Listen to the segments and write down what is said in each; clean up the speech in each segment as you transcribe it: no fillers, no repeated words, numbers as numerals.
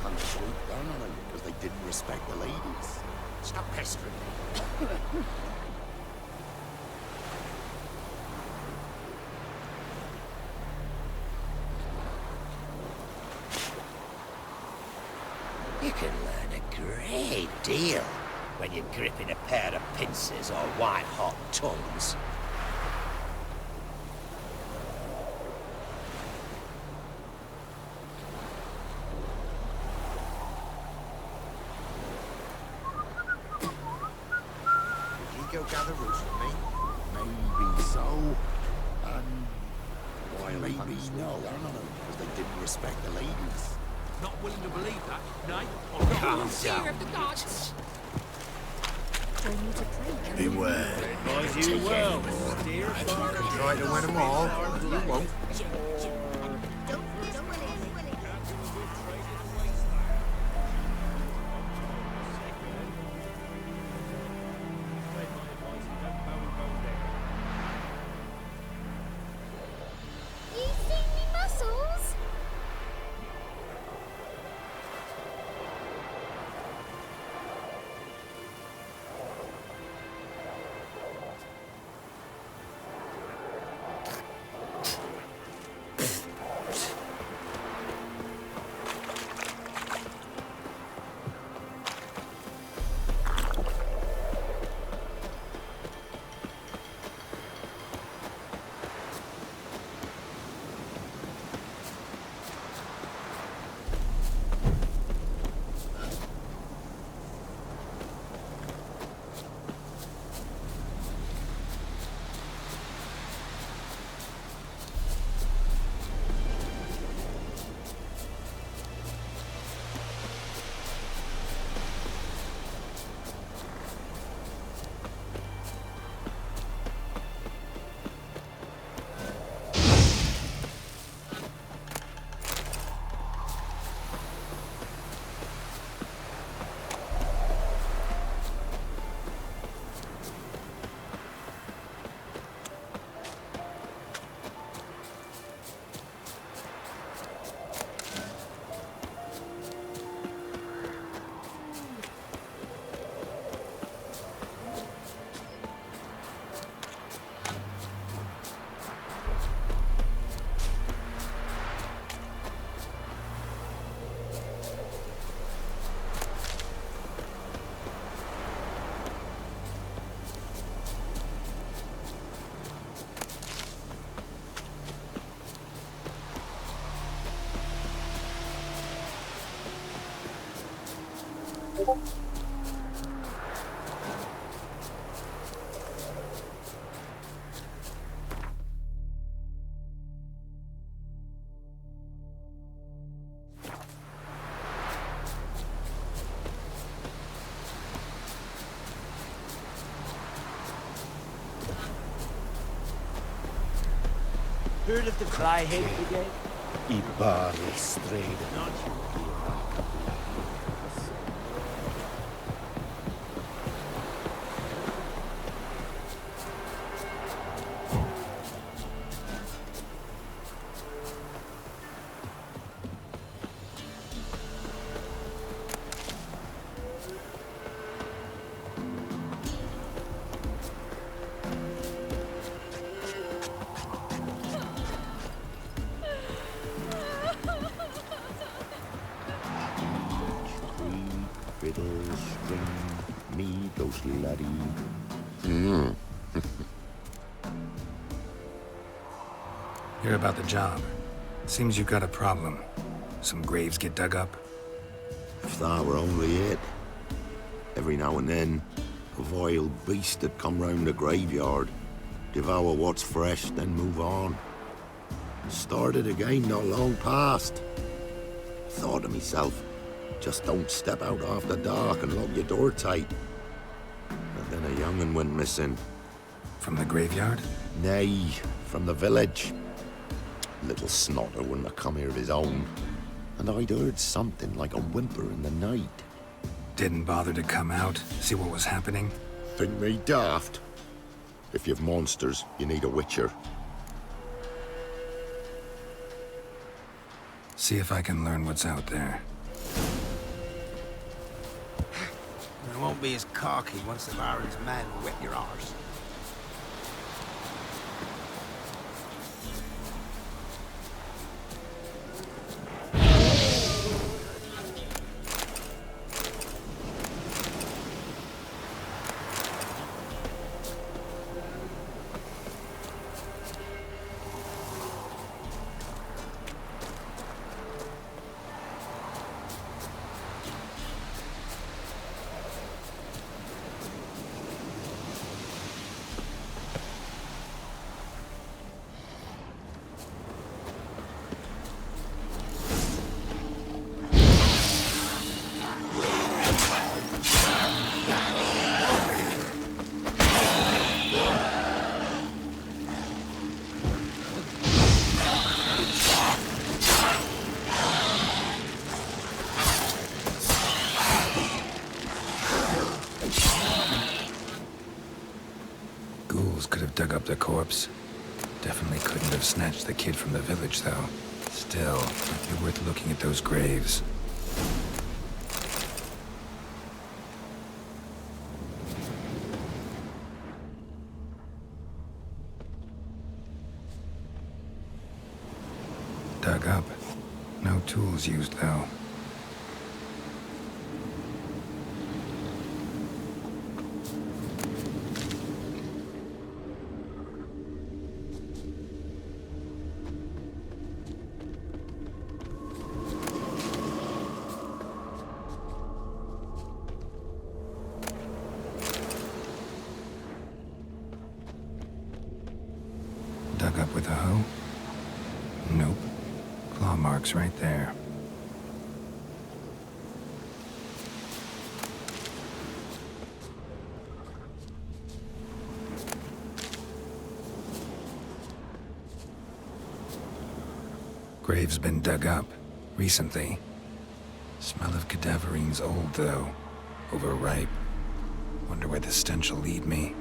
and swooped down on them because they didn't respect the ladies. Stop pestering me. You can learn a great deal when you're gripping a pair of pincers or white-hot tongues. Did you go gather roots with me? Maybe so. And why maybe no. Down on them because they didn't respect the ladies. Not willing to believe that, nay? Calm down. Of the gods. Beware. Advise you well. Steer You can try to win them all, but you won't. You see me muscles? Heard of the Flyhead Brigade? Ibar straight. Fiddle, string, me, those laddie. Hear about the job. Seems you got a problem. Some graves get dug up. If that were only it. Every now and then, a vile beast that come round the graveyard, devour what's fresh, then move on. Started again not long past. Thought to myself, just don't step out after dark and lock your door tight. And then a young'un went missing. From the graveyard? Nay, from the village. Little snotter wouldn't have come here of his own. And I'd heard something like a whimper in the night. Didn't bother to come out, see what was happening? Think me daft? If you've monsters, you need a witcher. See if I can learn what's out there. It won't be as cocky once the Baron's men whip your arse. Could have dug up the corpse. Definitely couldn't have snatched the kid from the village, though. Still, might be worth looking at those graves. Dug up. No tools used, though. Dug up with a hoe? Nope. Claw marks right there. Grave's been dug up. Recently. Smell of cadaverine's old, though. Overripe. Wonder where the stench will lead me.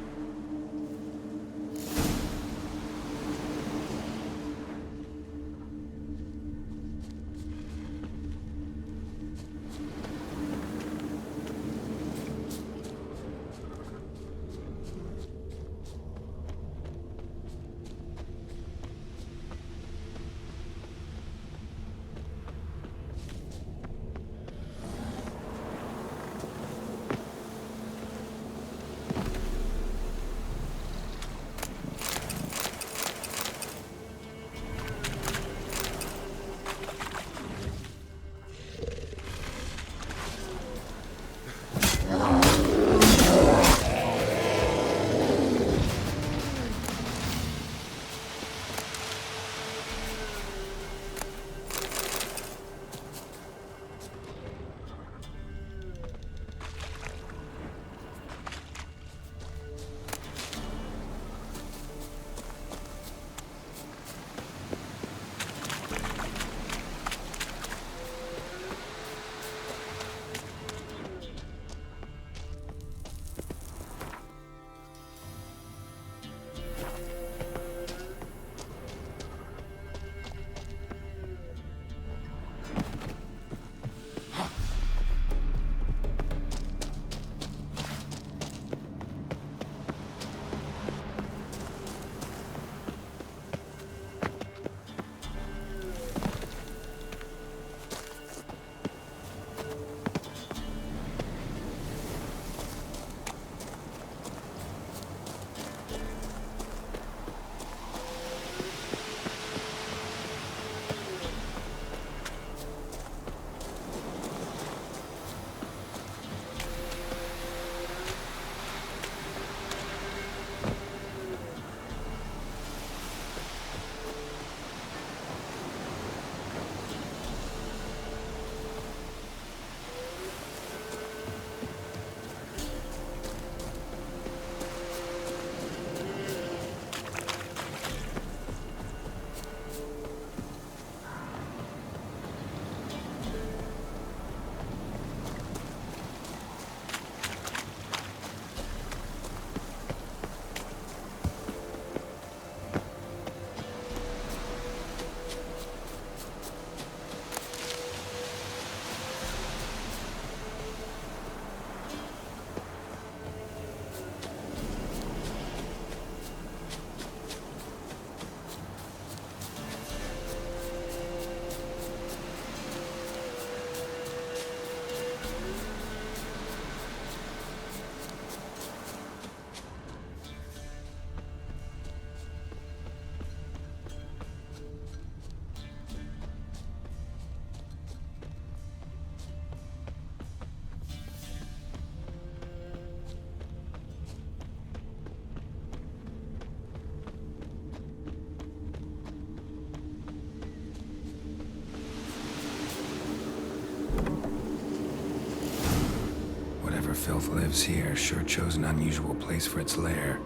Whatever filth lives here sure chose an unusual place for its lair.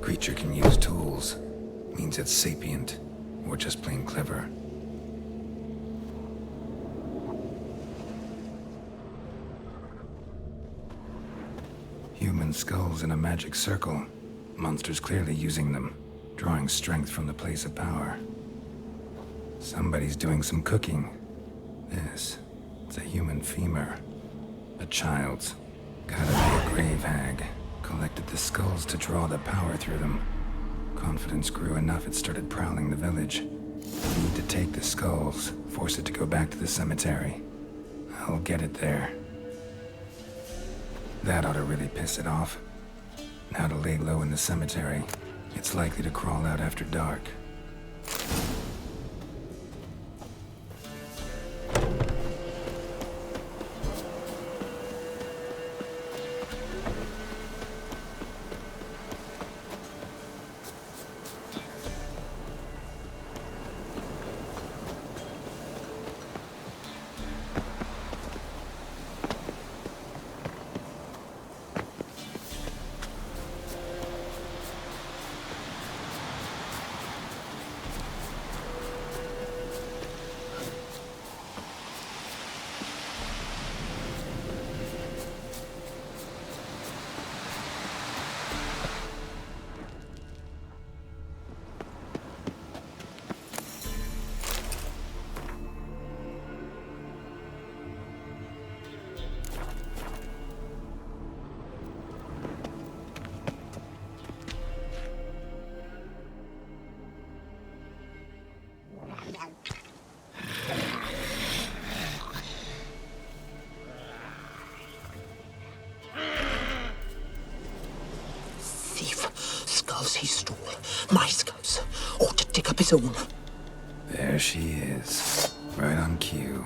Creature can use tools. Means it's sapient, or just plain clever. Human skulls in a magic circle. Monsters clearly using them, drawing strength from the place of power. Somebody's doing some cooking. It's a human femur. A child's. Gotta be a grave hag. Collected the skulls to draw the power through them. Confidence grew enough it started prowling the village. Need to take the skulls, force it to go back to the cemetery. I'll get it there. That ought to really piss it off. Now to lay low in the cemetery. It's likely to crawl out after dark. Skulls he stole. My skulls. Ought to dig up his own. There she is. Right on cue.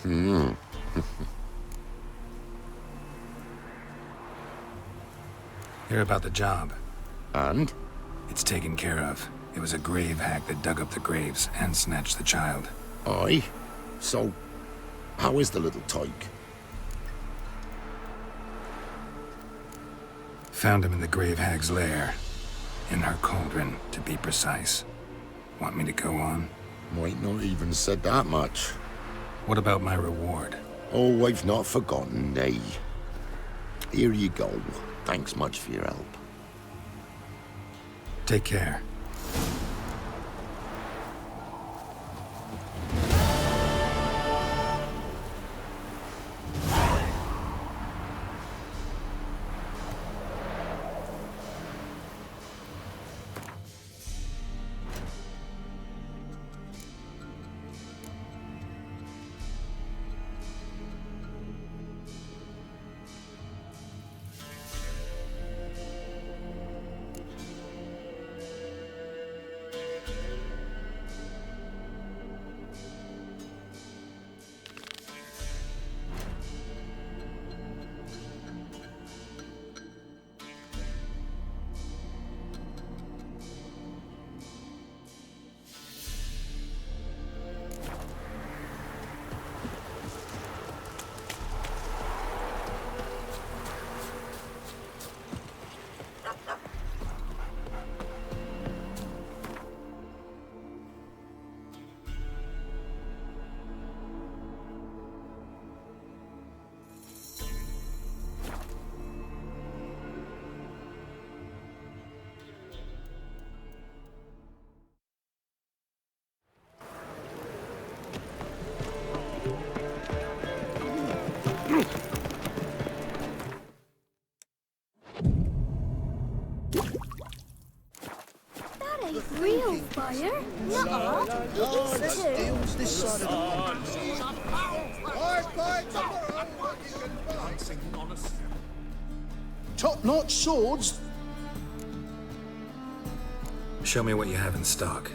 Hear about the job. And? It's taken care of. It was a grave hack that dug up the graves and snatched the child. Aye. So, how is the little tyke? Found him in the grave hag's lair. In her cauldron, to be precise. Want me to go on? Might not even said that much. What about my reward? Oh, I've not forgotten, nay. Here you go. Thanks much for your help. Take care. That ain't real fire. Nuh-uh. It is too. This side of the top-notch swords. Show me what you have in stock.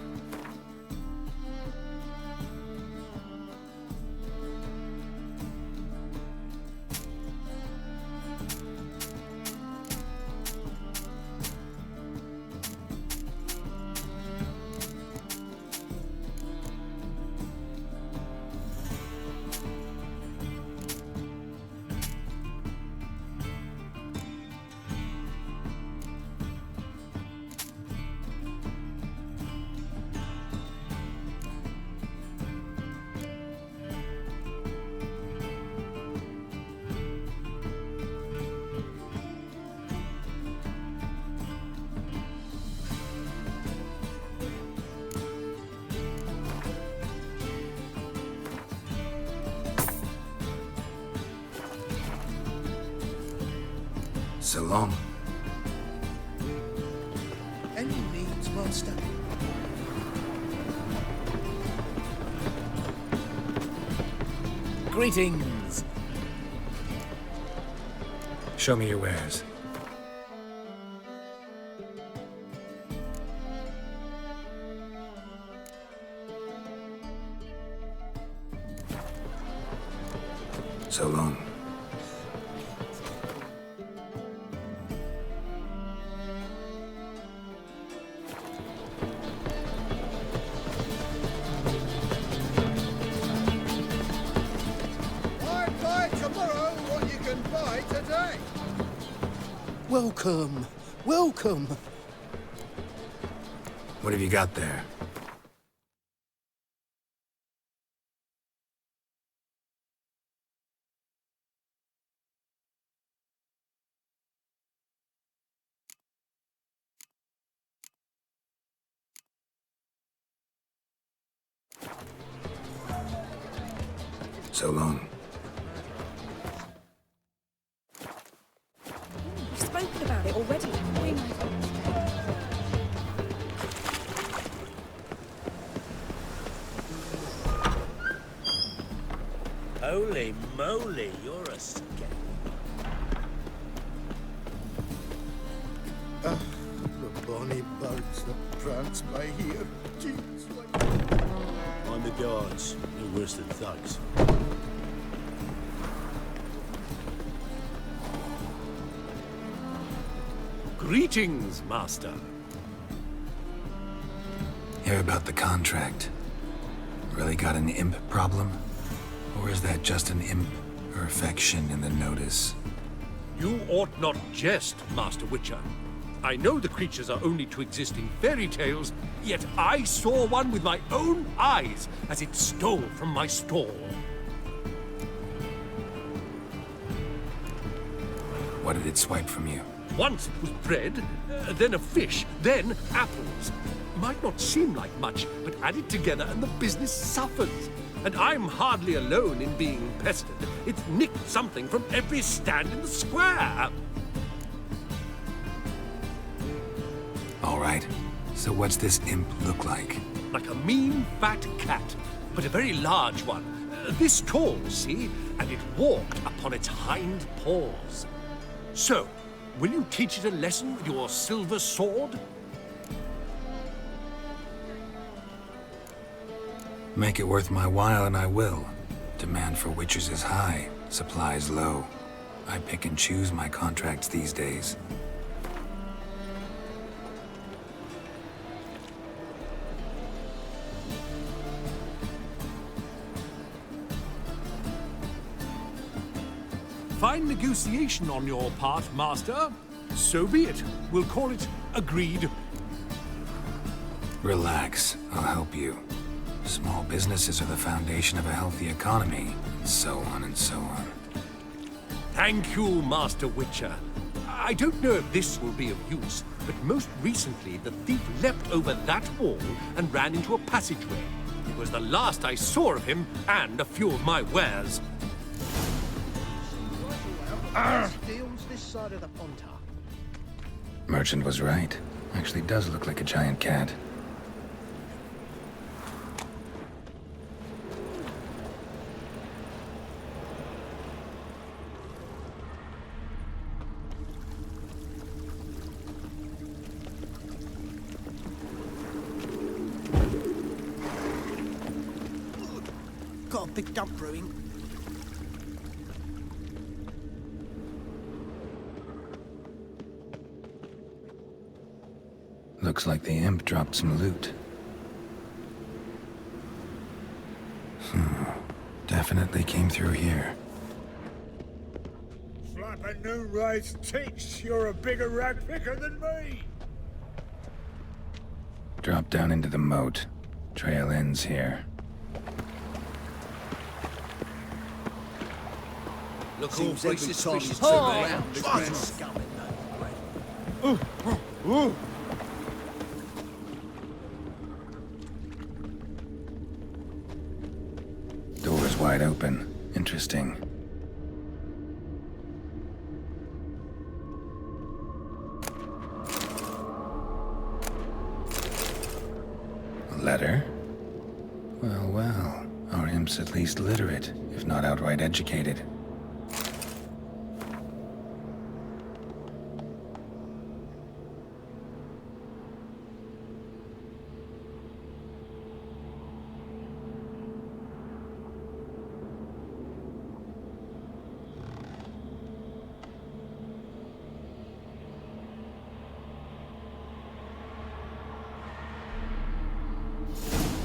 So long. Any needs, master? Greetings. Show me your wares. So long. Welcome, welcome. What have you got there? So long. We've spoken about it already. We might. Holy moly, you're a scout. The bonny boats that prance by here. Jeez, On the guards, no worse than thugs. Greetings, Master. Hear about the contract. Really got an imp problem? Or is that just an imp or affection in the notice? You ought not jest, Master Witcher. I know the creatures are only to exist in fairy tales, yet I saw one with my own eyes as it stole from my stall. What did it swipe from you? Once it was bread, then a fish, then apples. Might not seem like much, but add it together and the business suffers. And I'm hardly alone in being pestered. It's nicked something from every stand in the square. All right. So what's this imp look like? Like a mean, fat cat, but a very large one. This tall, see? And it walked upon its hind paws. So, will you teach it a lesson with your silver sword? Make it worth my while and I will. Demand for witches is high, supplies low. I pick and choose my contracts these days. Fine negotiation on your part, Master. So be it. We'll call it agreed. Relax, I'll help you. Small businesses are the foundation of a healthy economy, and so on and so on. Thank you, Master Witcher. I don't know if this will be of use, but most recently the thief leapt over that wall and ran into a passageway. It was the last I saw of him and a few of my wares. Deals this side of the Pontar. Merchant was right. Actually does look like a giant cat. Got a big dump brewing. Looks like the imp dropped some loot. Definitely came through here. Flapping new rice teach you're a bigger rag picker than me. Drop down into the moat. Trail ends here. Look, Seems all every faces time you fishes turn around. around, there's Fine. been scum in that bread. Door's wide open. Interesting. Letter? Well, well. Our imp's at least literate, if not outright educated.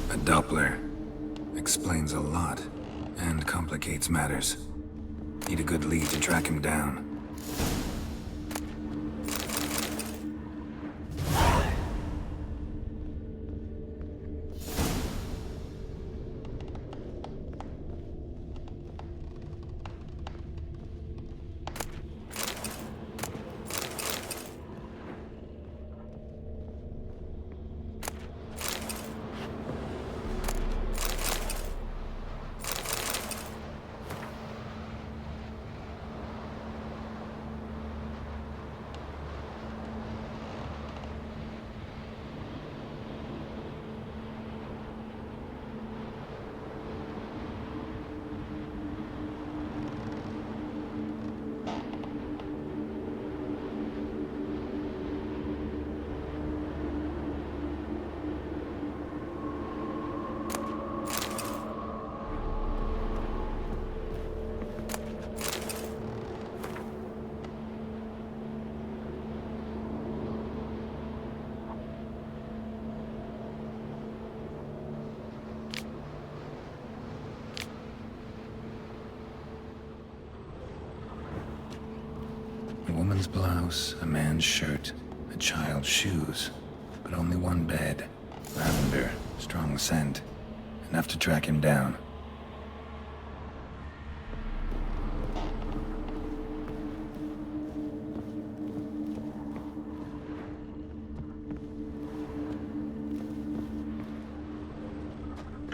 A Doppler. Explains a lot, and complicates matters. Need a good lead to track him down. woman's blouse, a man's shirt, a child's shoes, but only one bed. Lavender, strong scent. Enough to track him down.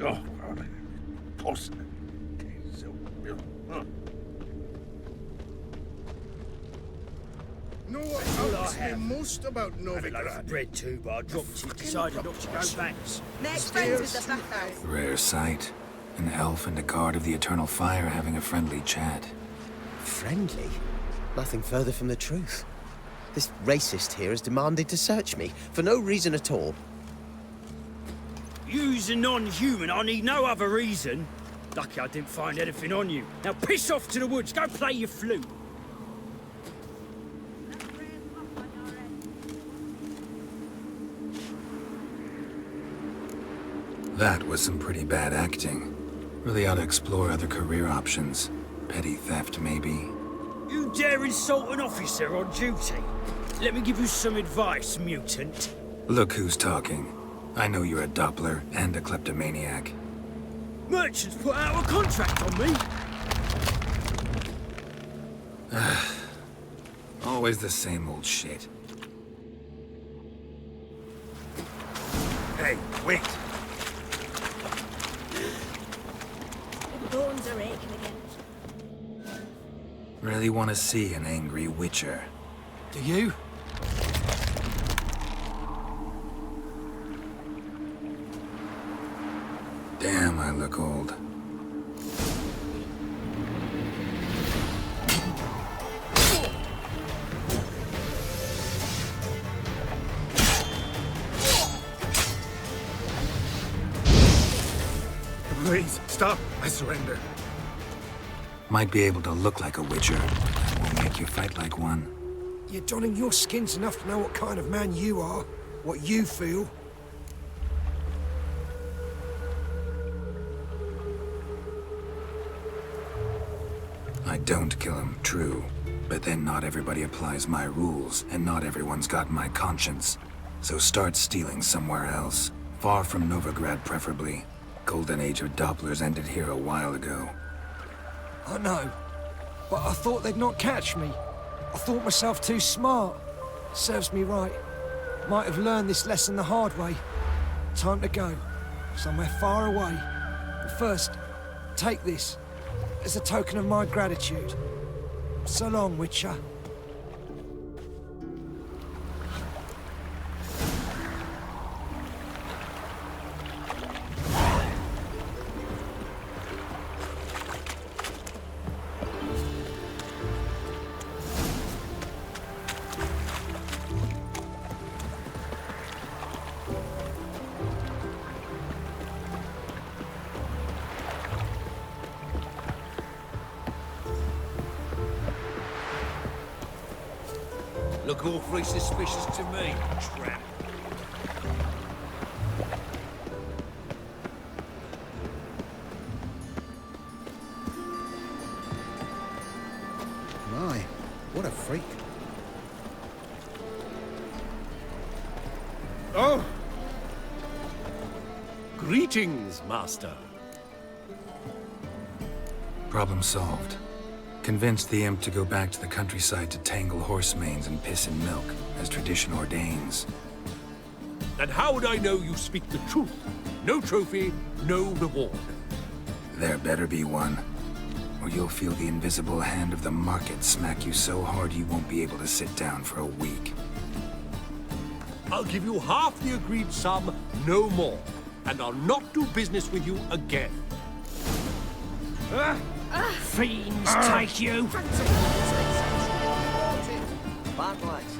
Oh, toss it. Know what helps me most about Novigrad? Bread too, but I dropped it. Decided not to go back. Next friends with the bathhouse. Rare sight. An elf and a guard of the Eternal Fire having a friendly chat. Friendly? Nothing further from the truth. This racist here has demanded to search me, for no reason at all. You's a non-human, I need no other reason. Lucky I didn't find anything on you. Now piss off to the woods, go play your flute. That was some pretty bad acting. Really ought to explore other career options. Petty theft, maybe. You dare insult an officer on duty? Let me give you some advice, mutant. Look who's talking. I know you're a Doppler and a kleptomaniac. Merchants put out a contract on me. Always the same old shit. Hey, wait. The bones are aching again. Really want to see an angry Witcher. Do you? Damn, I look old. Please, stop. I surrender. Might be able to look like a Witcher. That won't make you fight like one. You're donning your skins enough to know what kind of man you are, what you feel. I don't kill him, true. But then not everybody applies my rules, and not everyone's got my conscience. So start stealing somewhere else. Far from Novigrad, preferably. Golden age of Dopplers ended here a while ago. I know, but I thought they'd not catch me. I thought myself too smart. Serves me right. Might have learned this lesson the hard way. Time to go. Somewhere far away. But first, take this. As a token of my gratitude. So long, Witcher. Look awfully suspicious to me, tramp. My, what a freak. Oh! Greetings, Master. Problem solved. Convinced the imp to go back to the countryside to tangle horse manes and piss in milk, as tradition ordains. And how would I know you speak the truth? No trophy, no reward. There better be one, or you'll feel the invisible hand of the market smack you so hard you won't be able to sit down for a week. I'll give you half the agreed sum, no more. And I'll not do business with you again. Fiends take you! Bad lights.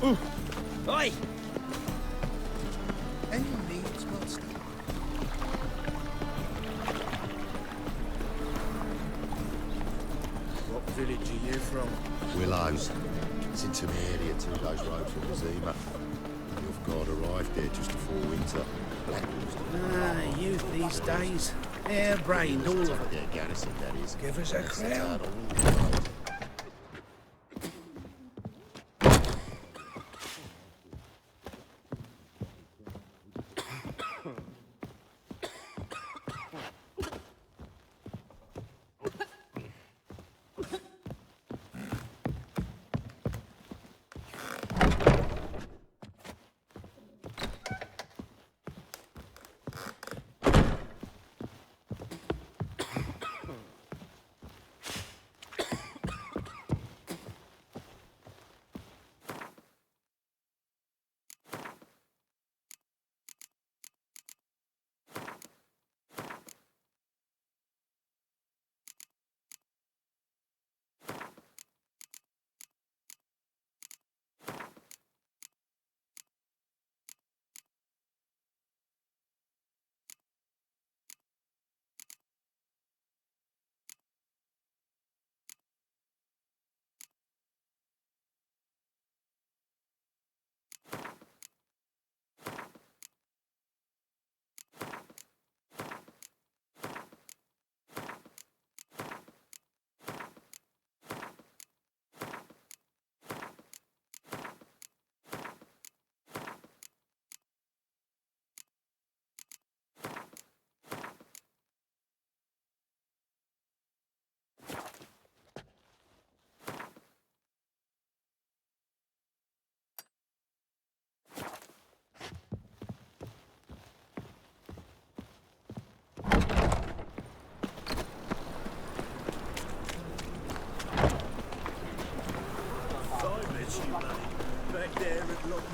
Oi! Any needs, master? What village are you from? Willows. It's in some area 2 days' road from Zima. You've got arrived there just before winter. Ah, youth these days. Hair-brained, all of it. Yeah, garrison, that is. Give us a crown.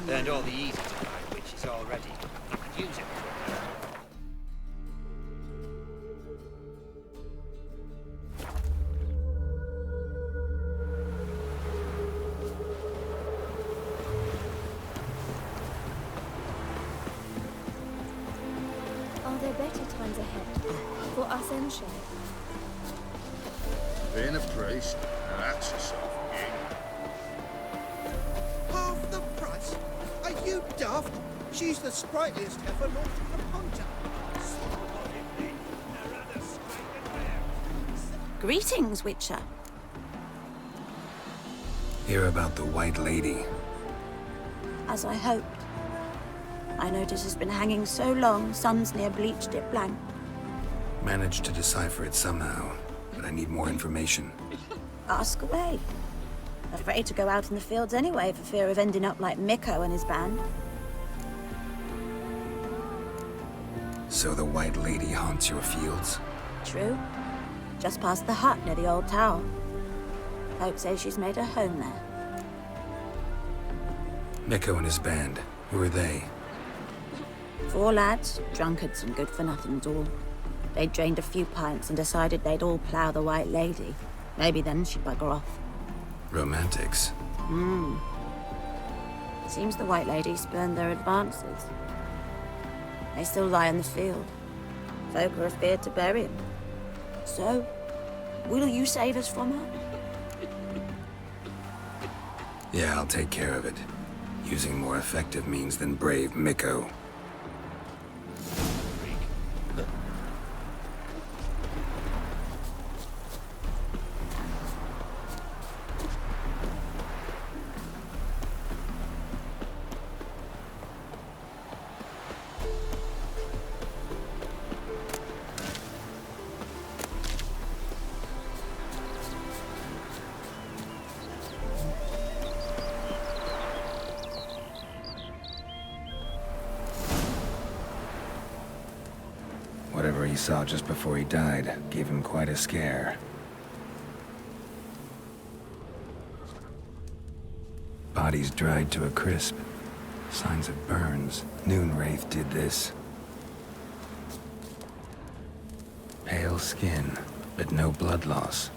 Learned all the easy to find witches already. You could use it. Are there better times ahead for us and Shay? Being a priest, now that's a soft gig. Half the price? Are you daft? She's the sprightliest heifer north of the Ponta. Greetings, Witcher. Hear about the White Lady. As I hoped. I notice it's been hanging so long, Sun's near bleached it blank. Managed to decipher it somehow, but I need more information. Ask away. Afraid to go out in the fields anyway for fear of ending up like Mikko and his band. So the White Lady haunts your fields? True. Just past the hut near the old tower. Folk say she's made her home there. Mikko and his band, who are they? 4 lads, drunkards and good-for-nothings all. They'd drained a few pints and decided they'd all plough the White Lady. Maybe then she'd bugger off. Romantics. Seems the White Lady spurned their advances. They still lie in the field. Folk are afeard to bury them. So, will you save us from her? Yeah, I'll take care of it. Using more effective means than brave Mikko. Whatever he saw just before he died gave him quite a scare. Bodies dried to a crisp. Signs of burns. Noonwraith did this. Pale skin, but no blood loss.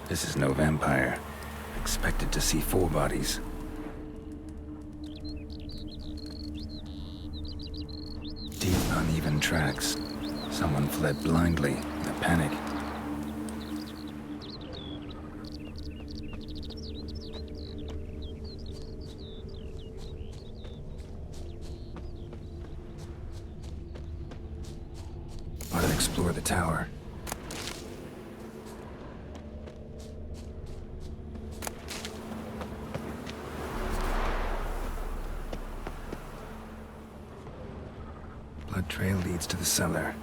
This is no vampire. Expected to see 4 bodies. Uneven tracks. Someone fled blindly in a panic. I'll explore the tower. Blood trail leads to the cellar.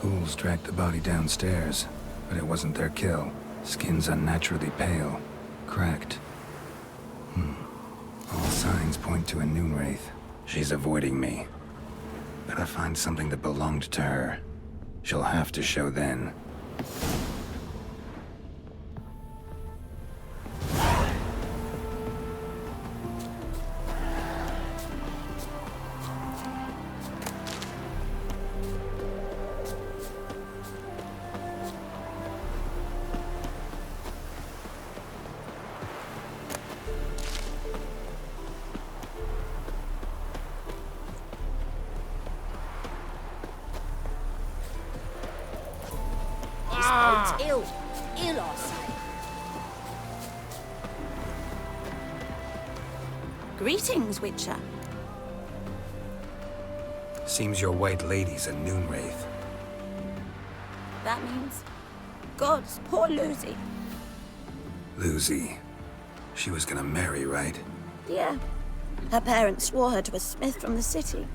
Ghouls dragged the body downstairs, but it wasn't their kill. Skin's unnaturally pale, cracked. All signs point to a Noonwraith. She's avoiding me. Better find something that belonged to her. She'll have to show then. Ill, I say. Greetings, Witcher. Seems your white lady's a Noonwraith. That means... Gods, poor Lucy. Lucy. She was gonna marry, right? Yeah. Her parents swore her to a smith from the city.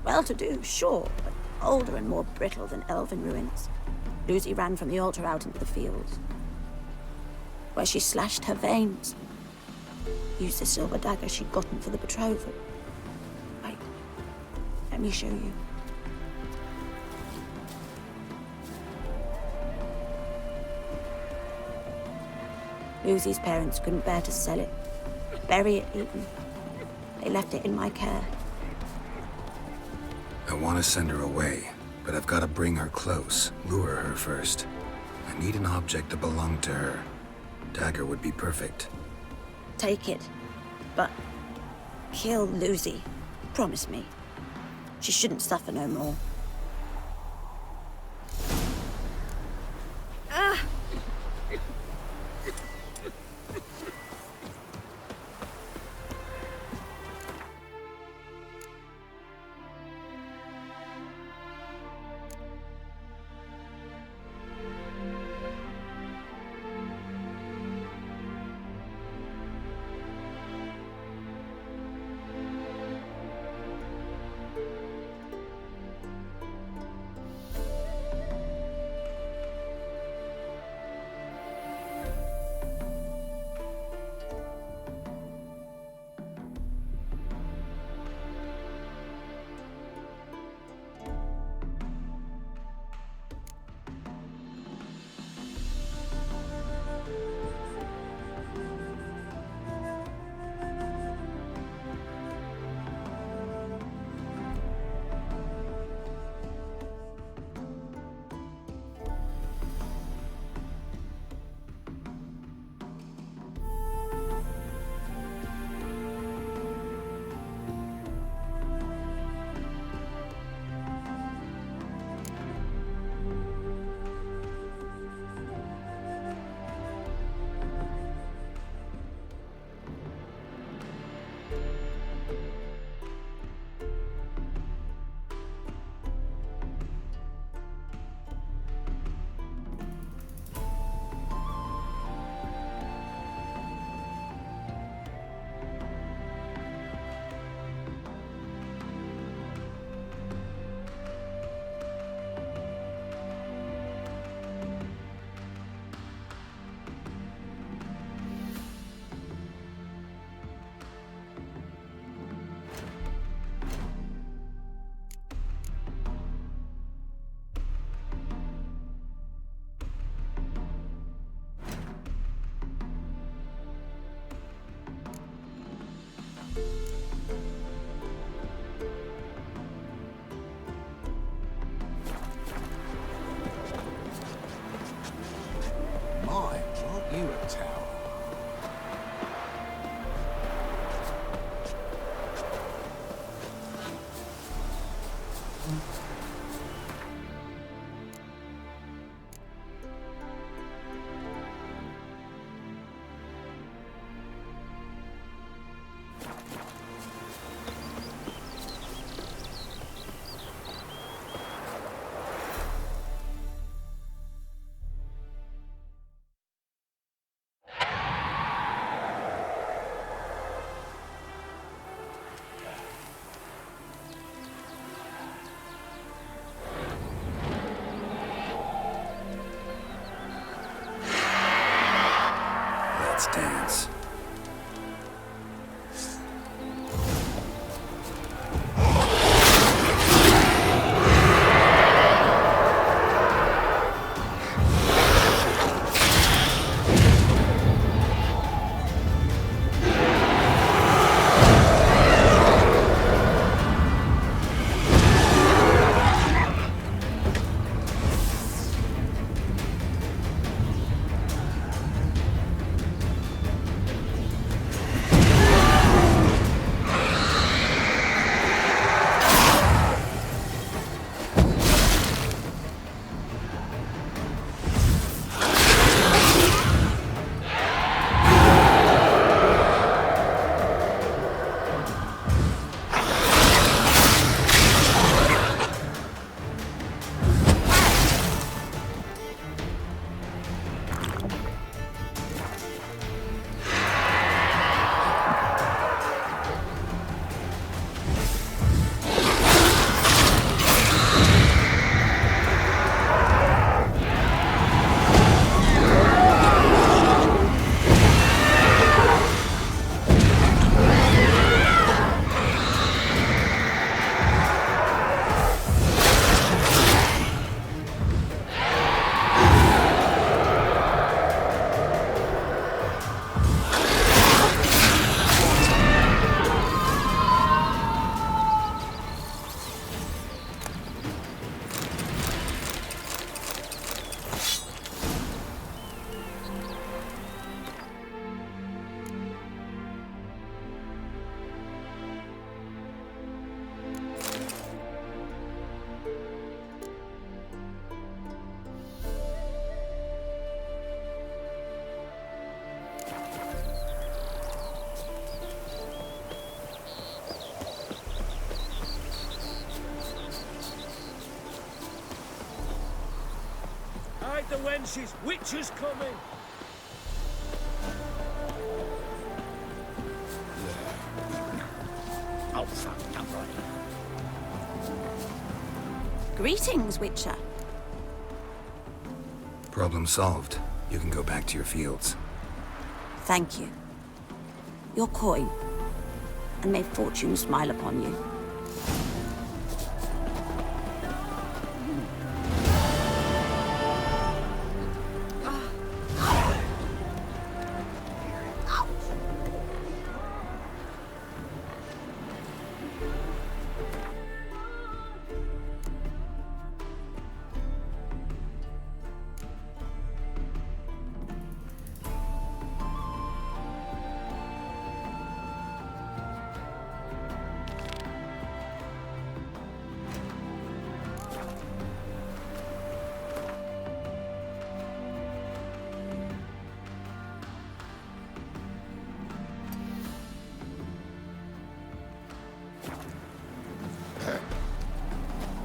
Well-to-do, sure, but older and more brittle than elven ruins. Lucy ran from the altar out into the fields, where she slashed her veins. Used the silver dagger she'd gotten for the betrothal. Wait, let me show you. Lucy's parents couldn't bear to sell it, bury it even. They left it in my care. I want to send her away, but I've got to bring her close, lure her first. I need an object that belonged to her. Dagger would be perfect. Take it, but kill Lucy. Promise me. She shouldn't suffer no more. wenches. Witcher's coming. Oh, fuck, I'm ready. Greetings, Witcher. Problem solved. You can go back to your fields. Thank you. Your coin. And may fortune smile upon you.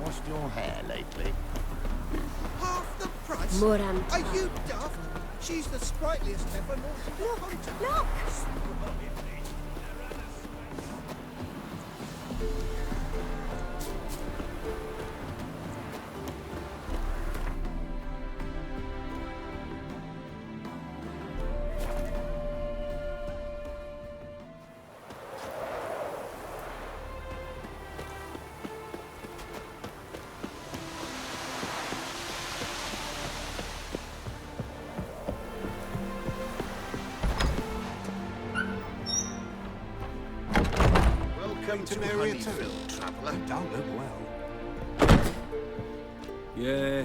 Washed your hair lately? Half the price? Moran. Are you daft? She's the sprightliest ever. Look! Welcome to Maria too, traveller. Don't look well. Yeah.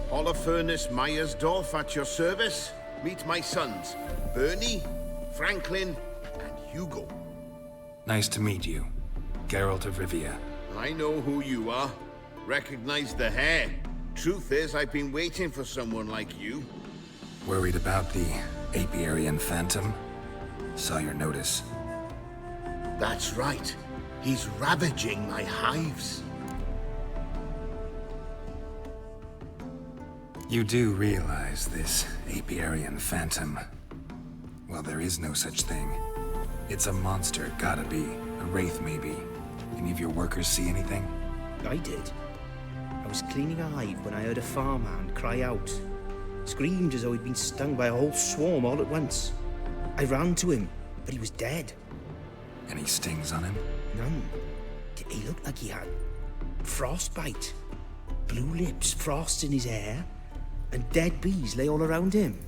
Holofernes Myersdorf at your service. Meet my sons, Bernie, Franklin, and Hugo. Nice to meet you. Geralt of Rivia. I know who you are. Recognize the hair. Truth is, I've been waiting for someone like you. Worried about the apiarian phantom? Saw your notice. That's right. He's ravaging my hives. You do realize this apiarian phantom? Well, there is no such thing. It's a monster, gotta be. A wraith, maybe. Any of your workers see anything? I did. I was cleaning a hive when I heard a farmhand cry out. Screamed as though he'd been stung by a whole swarm all at once. I ran to him, but he was dead. Any stings on him? None. He looked like he had frostbite. Blue lips, frost in his hair, and dead bees lay all around him.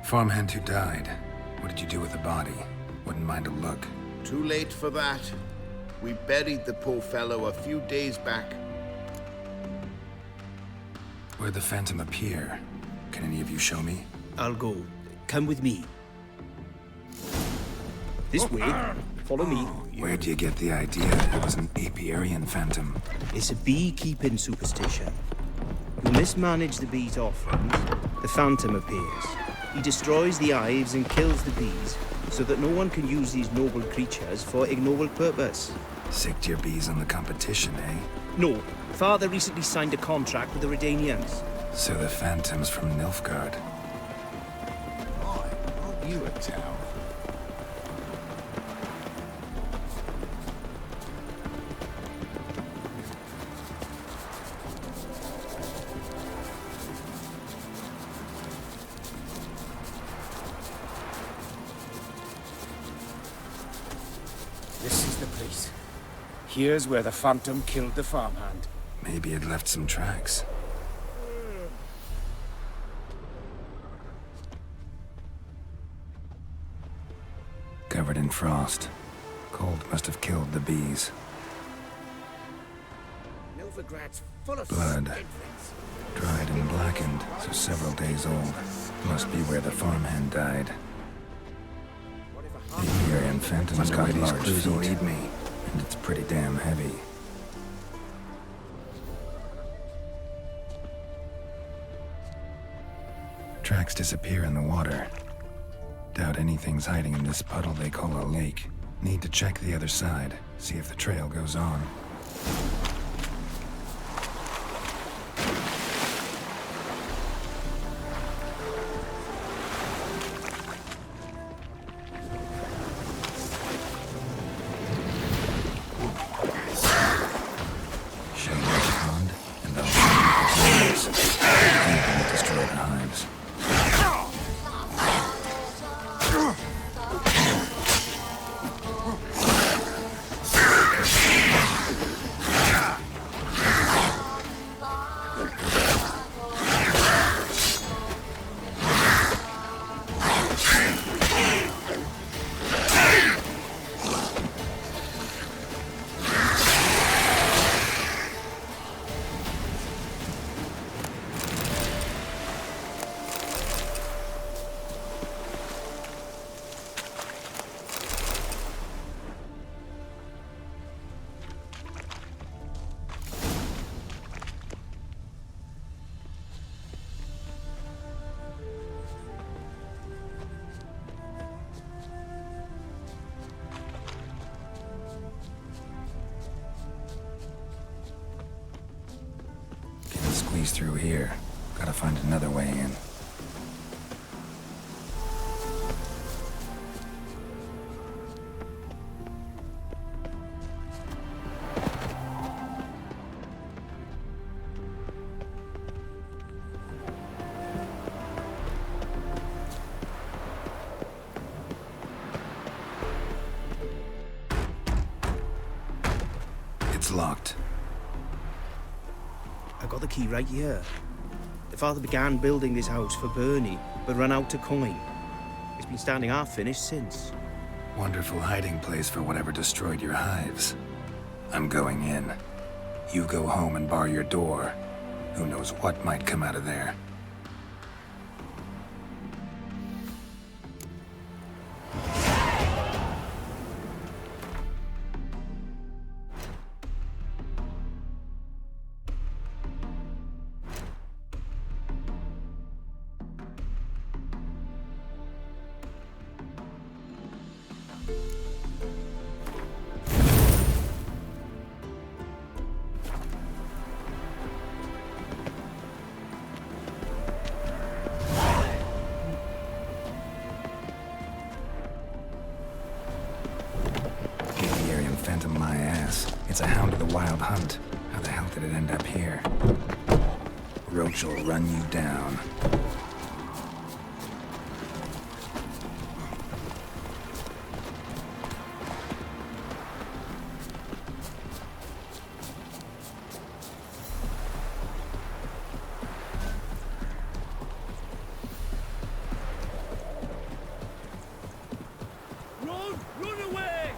Farmhand who died. What did you do with the body? Wouldn't mind a look. Too late for that. We buried the poor fellow a few days back. Where'd the phantom appear? Can any of you show me? I'll go. Come with me. This way. Follow me. Where'd you get the idea it was an apiarian phantom? It's a beekeeping superstition. You mismanage the bees' offerings, the phantom appears. He destroys the hives and kills the bees, so that no one can use these noble creatures for ignoble purpose. Sicked your bees on the competition, eh? No. Father recently signed a contract with the Redanians. So the phantom's from Nilfgaard. Why, aren't you a town? This is the place. Here's where the phantom killed the farmhand. Maybe it left some tracks. Covered in frost. Cold must have killed the bees. Novigrad's full of Blood. skinflint. Dried and blackened, so several days old. Must be where the farmhand died. The Apiarian phantom's got large feet, eat me, and it's pretty damn heavy. Tracks disappear in the water. Doubt anything's hiding in this puddle they call a lake. Need to check the other side, see if the trail goes on. He's through here. Gotta find another way in. It's locked. I got the key right here. The father began building this house for Bernie, but ran out of coin. It's been standing half finished since. Wonderful hiding place for whatever destroyed your hives. I'm going in. You go home and bar your door. Who knows what might come out of there. Phantom my ass. It's a hound of the wild hunt. How the hell did it end up here? Roach will run you down. Run away!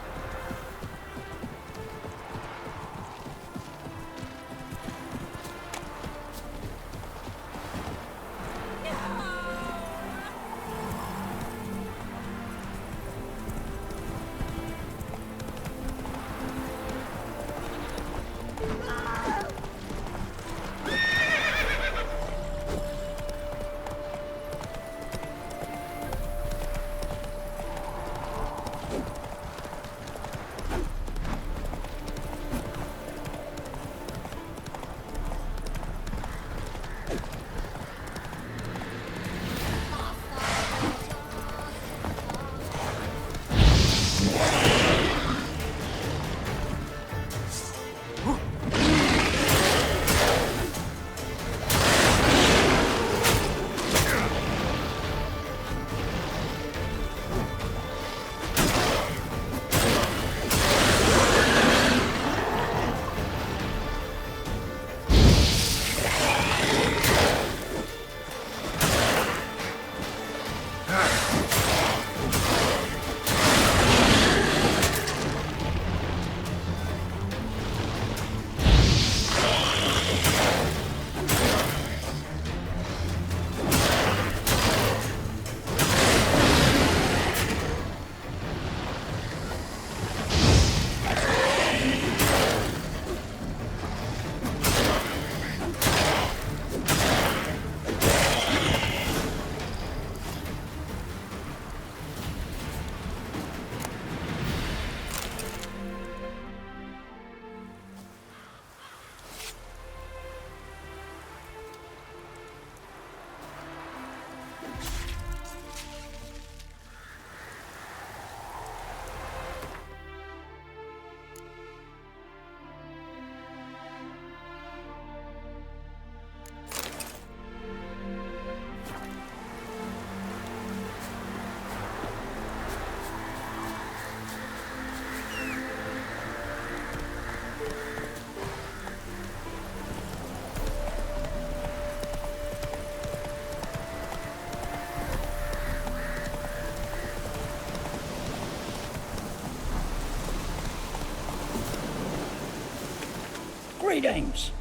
Greetings.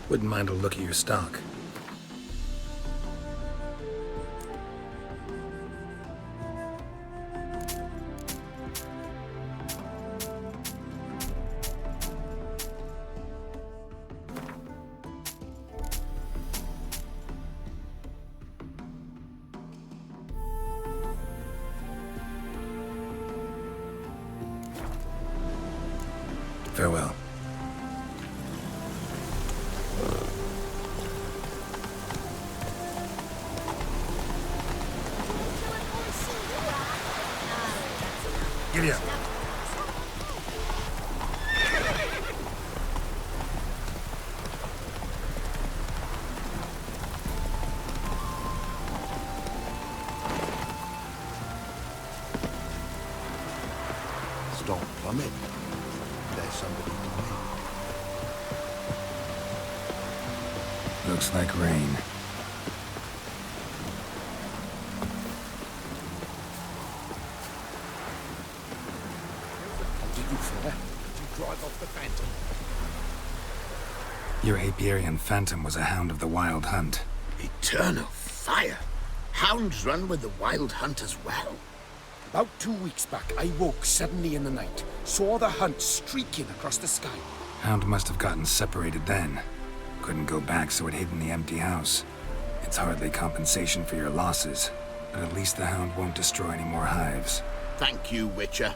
Wouldn't mind a look at your stock. Farewell. Giddy up. Stop plummet. There's somebody coming. Looks like rain. Drive off the Phantom. Your Apiarian Phantom was a hound of the Wild Hunt. Eternal fire. Hounds run with the Wild Hunt as well. About 2 weeks back, I woke suddenly in the night, saw the hunt streaking across the sky. Hound must have gotten separated then. Couldn't go back, so it hid in the empty house. It's hardly compensation for your losses, but at least the hound won't destroy any more hives. Thank you, Witcher.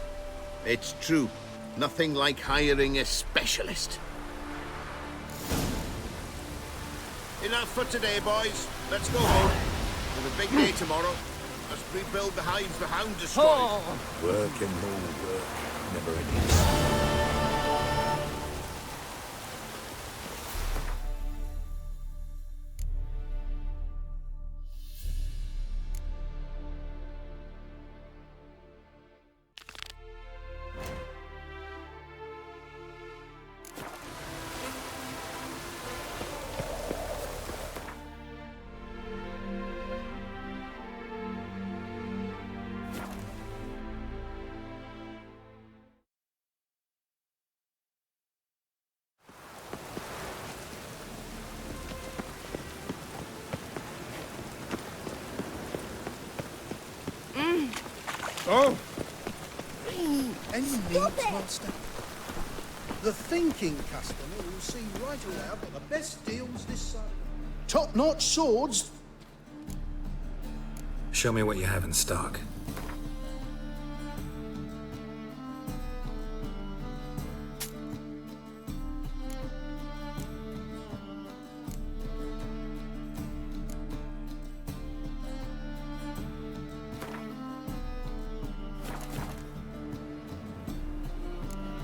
It's true. Nothing like hiring a specialist. Enough for today, boys. Let's go home. With a big day tomorrow. Let's rebuild the hives the hound destroyed. Work and more work. Never ending. Oh! Any needs, Master? The thinking customer will see right away I've got the best deals this side. Top-notch swords. Show me what you have in stock.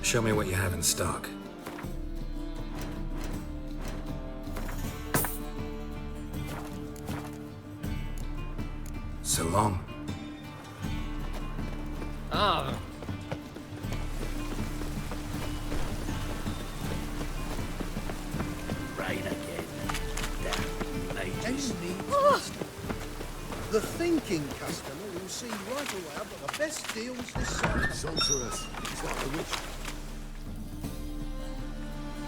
Show me what you have in stock. So long. Ah. Rain again. Damn. Any Ages. needs, Master? The thinking customer will see right away I've got the best deals this side. Sorceress. It's like a witch.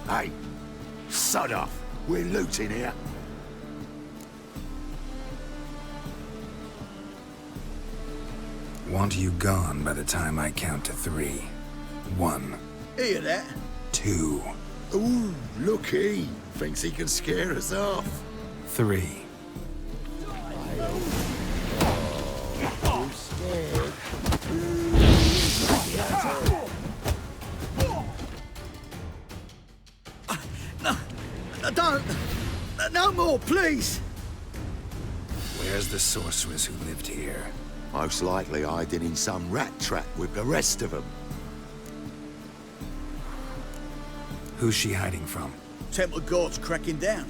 Hey, sod off. We're looting here. Want you gone by the time I count to 3. 1. Hear that? 2. Ooh, look he. Thinks he can scare us off. 3. Don't! No more, please! Where's the sorceress who lived here? Most likely hiding in some rat trap with the rest of them. Who's she hiding from? Temple Guard's cracking down.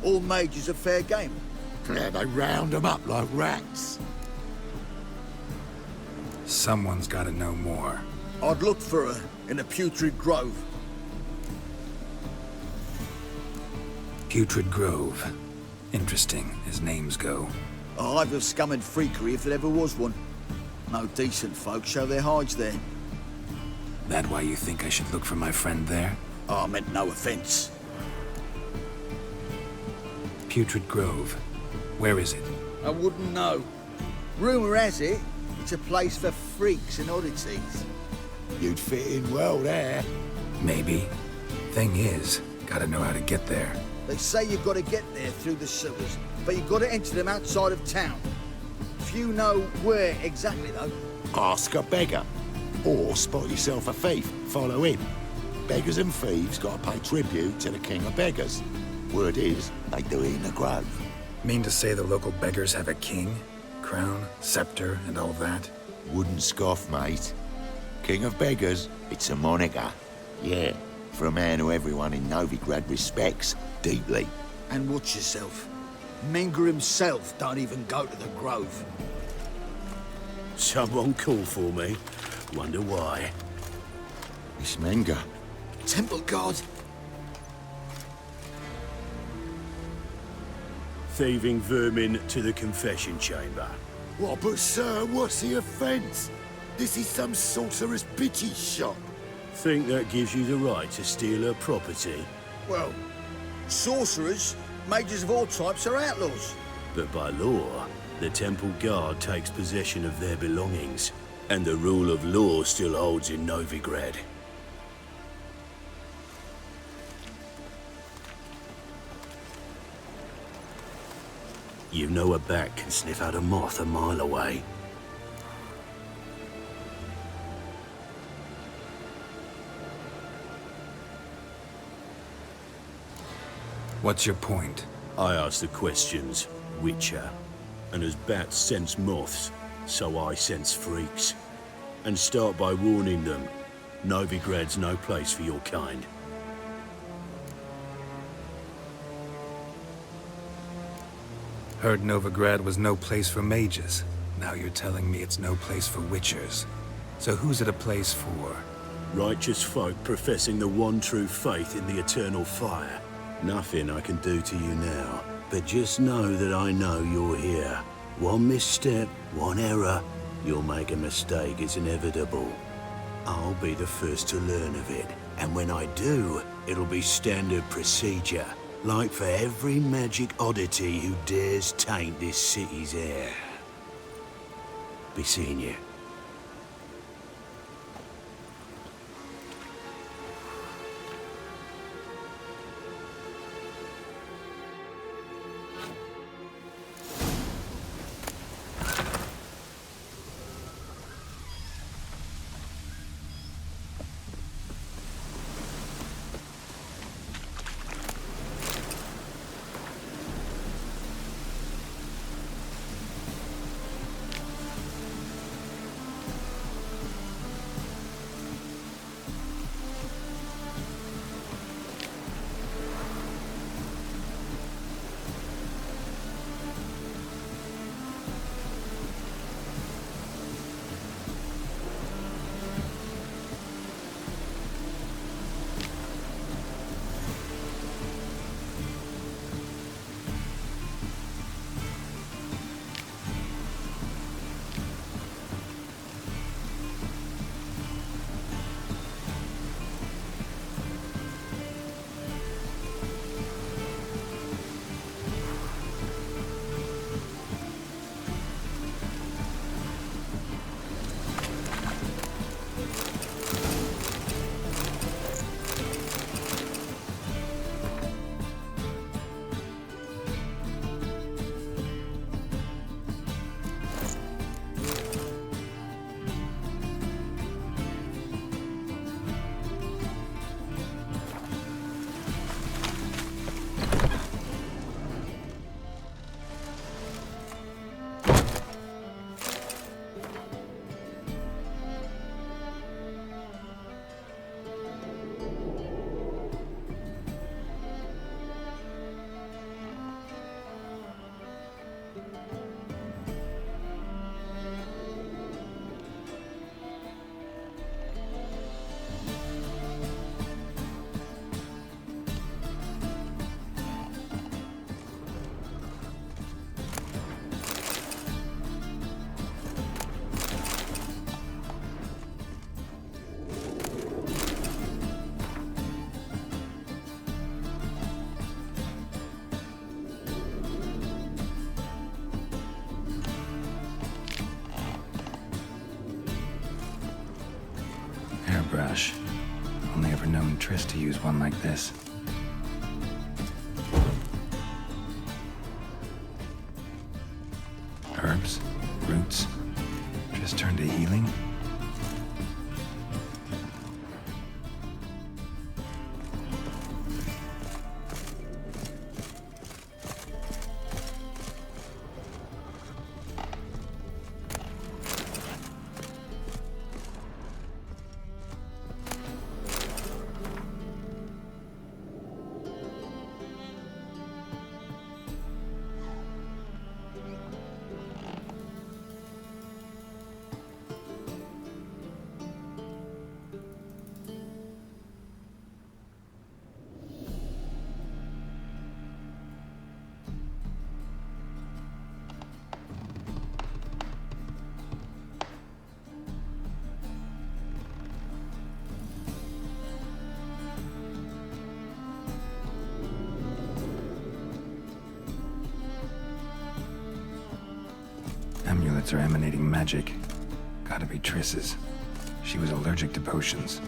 All mages are fair game. Yeah, they round them up like rats. Someone's gotta know more. I'd look for her in the Putrid Grove. Putrid Grove. Interesting, as names go. A hive of scum and freakery if there ever was one. No decent folk show their hides there. That why you think I should look for my friend there? I meant no offense. Putrid Grove. Where is it? I wouldn't know. Rumour has it, it's a place for freaks and oddities. You'd fit in well there. Maybe. Thing is, gotta know how to get there. They say you've got to get there through the sewers, but you've got to enter them outside of town. Few know where exactly, though. Ask a beggar. Or spot yourself a thief. Follow him. Beggars and thieves got to pay tribute to the king of beggars. Word is, they do it in the grove. Mean to say the local beggars have a king? Crown, scepter, and all that? Wouldn't scoff, mate. King of beggars, it's a moniker. Yeah, for a man who everyone in Novigrad respects deeply. And watch yourself. Menger himself don't even go to the Grove. Someone called for me. Wonder why. It's Menger. Temple Guard. Thieving vermin to the confession chamber. What, but sir, what's the offence? This is some sorcerer's bitty shop. Think that gives you the right to steal her property? Well, sorcerers, mages of all types are outlaws. But by law, the Temple Guard takes possession of their belongings, and the rule of law still holds in Novigrad. You know a bat can sniff out a moth a mile away. What's your point? I ask the questions, Witcher. And as bats sense moths, so I sense freaks. And start by warning them, Novigrad's no place for your kind. Heard Novigrad was no place for mages. Now you're telling me it's no place for witchers. So who's it a place for? Righteous folk professing the one true faith in the eternal fire. Nothing I can do to you now, but just know that I know you're here. One misstep, one error, you'll make a mistake, it's inevitable. I'll be the first to learn of it, and when I do, it'll be standard procedure. Like for every magic oddity who dares taint this city's air. Be seeing you. Hairbrush. Only ever known Triss to use one like this. Herbs? Roots? Triss turned to healing? amulets are emanating magic. Gotta be Triss's. She was allergic to potions.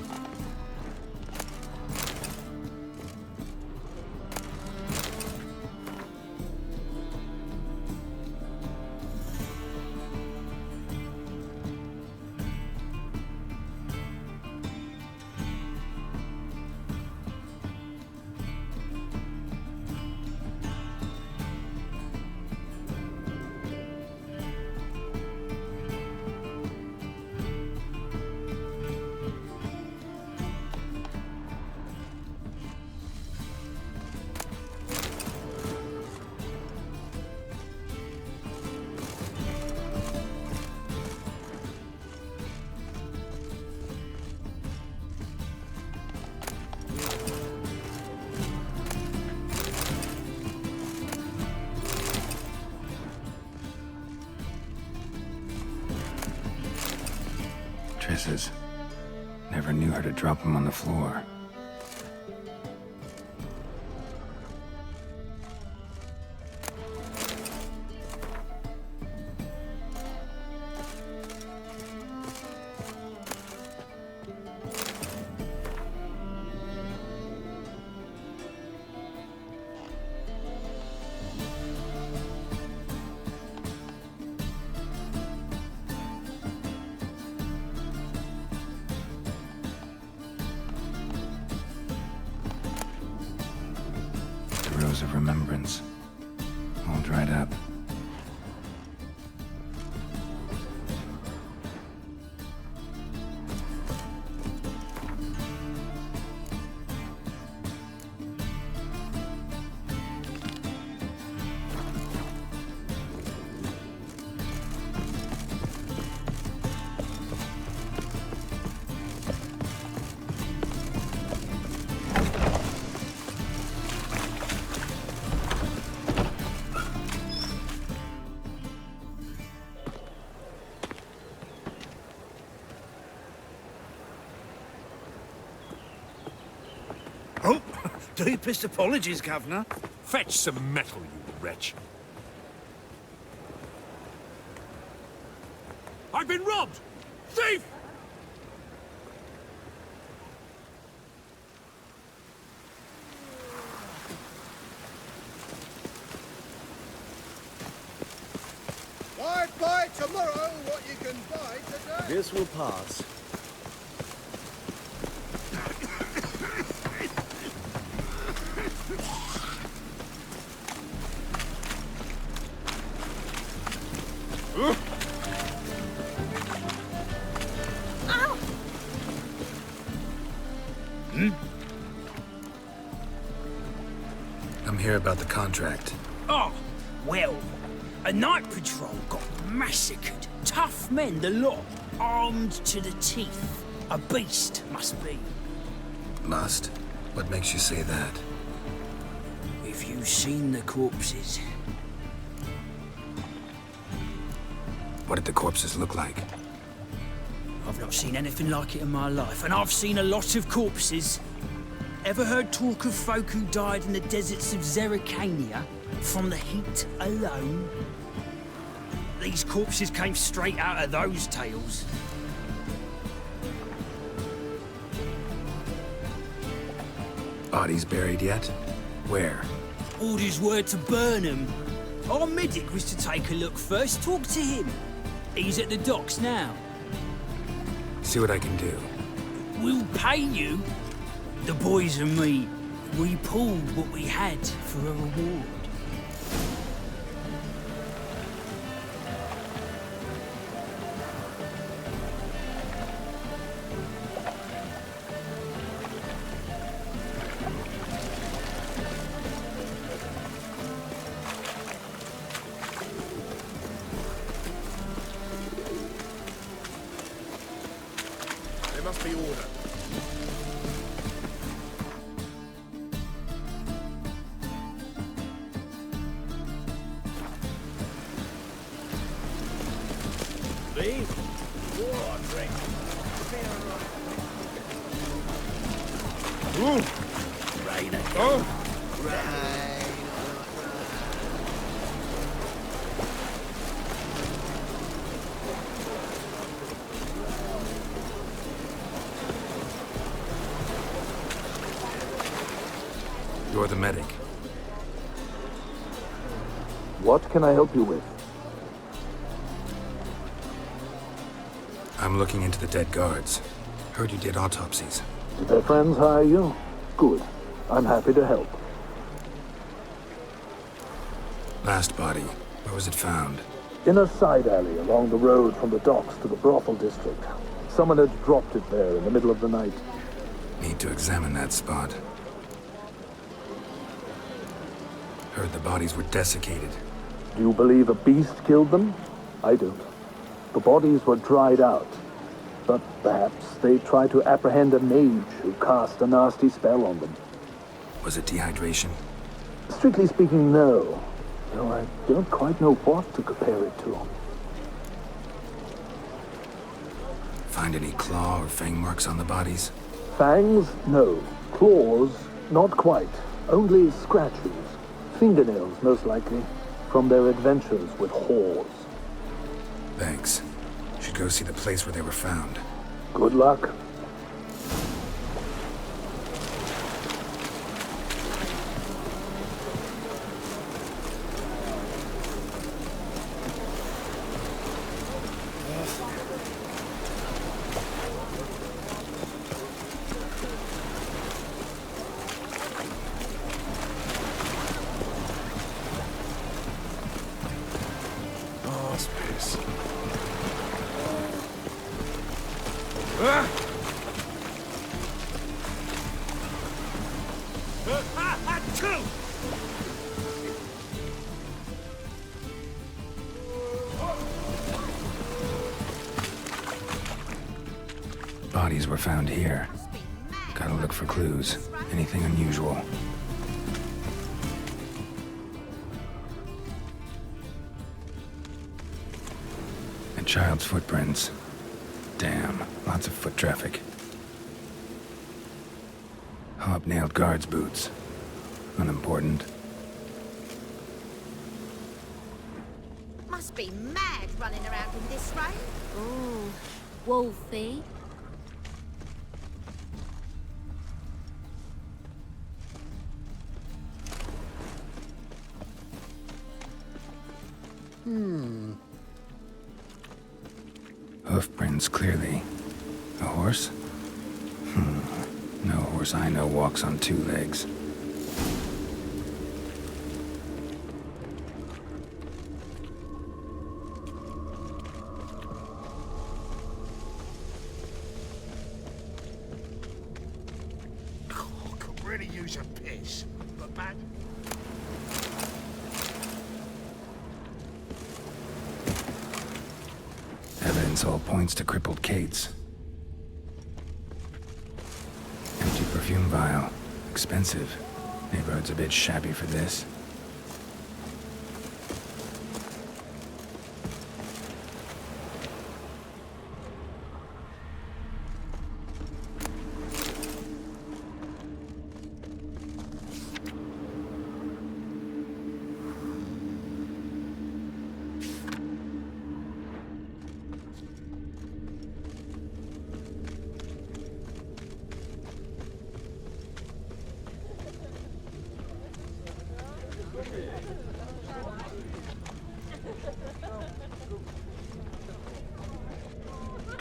Triss's. Never knew her to drop them on the floor. Of remembrance, all dried up. Oh, deepest apologies, Governor. Fetch some metal, you wretch. I've been robbed! Thief! Buy tomorrow what you can buy today. This will pass. I'm here about the contract. Oh, well, a night patrol got massacred. Tough men, the lot, armed to the teeth. A beast, must be. Must? What makes you say that? If you've seen the corpses. What did the corpses look like? I've not seen anything like it in my life, and I've seen a lot of corpses. Ever heard talk of folk who died in the deserts of Zerrikania from the heat alone? These corpses came straight out of those tales. Bodies buried yet? Where? Orders were to burn them. Our medic was to take a look first, talk to him. He's at the docks now. See what I can do. We'll pay you. The boys and me, we pulled what we had for a reward. There must be order. Leave? War drink. Ooh. Rain again. Oh. You're the medic. What can I help you with? I'm looking into the dead guards. Heard you did autopsies. Did their friends hire you? Good. I'm happy to help. Last body. Where was it found? In a side alley along the road from the docks to the brothel district. Someone had dropped it there in the middle of the night. Need to examine that spot. Heard the bodies were desiccated. Do you believe a beast killed them? I don't. The bodies were dried out. But perhaps they tried to apprehend a mage who cast a nasty spell on them. Was it dehydration? Strictly speaking, no. Though I don't quite know what to compare it to. Find any claw or fang marks on the bodies? Fangs? No. Claws? Not quite. Only scratches. Fingernails, most likely. From their adventures with whores. Thanks. Should go see the place where they were found. Good luck. Bodies were found here. Gotta look for clues. Anything unusual. A child's footprints. Damn, lots of foot traffic. Hobnailed guards' boots. Unimportant. Must be mad running around in this rain. Ooh, Wolfie. Hoofprints, clearly. A horse? No horse I know walks on two legs. Oh, could really use a piss. But bad. Evidence all points to crippled Kate's. Empty perfume vial. Expensive. Neighborhood's a bit shabby for this.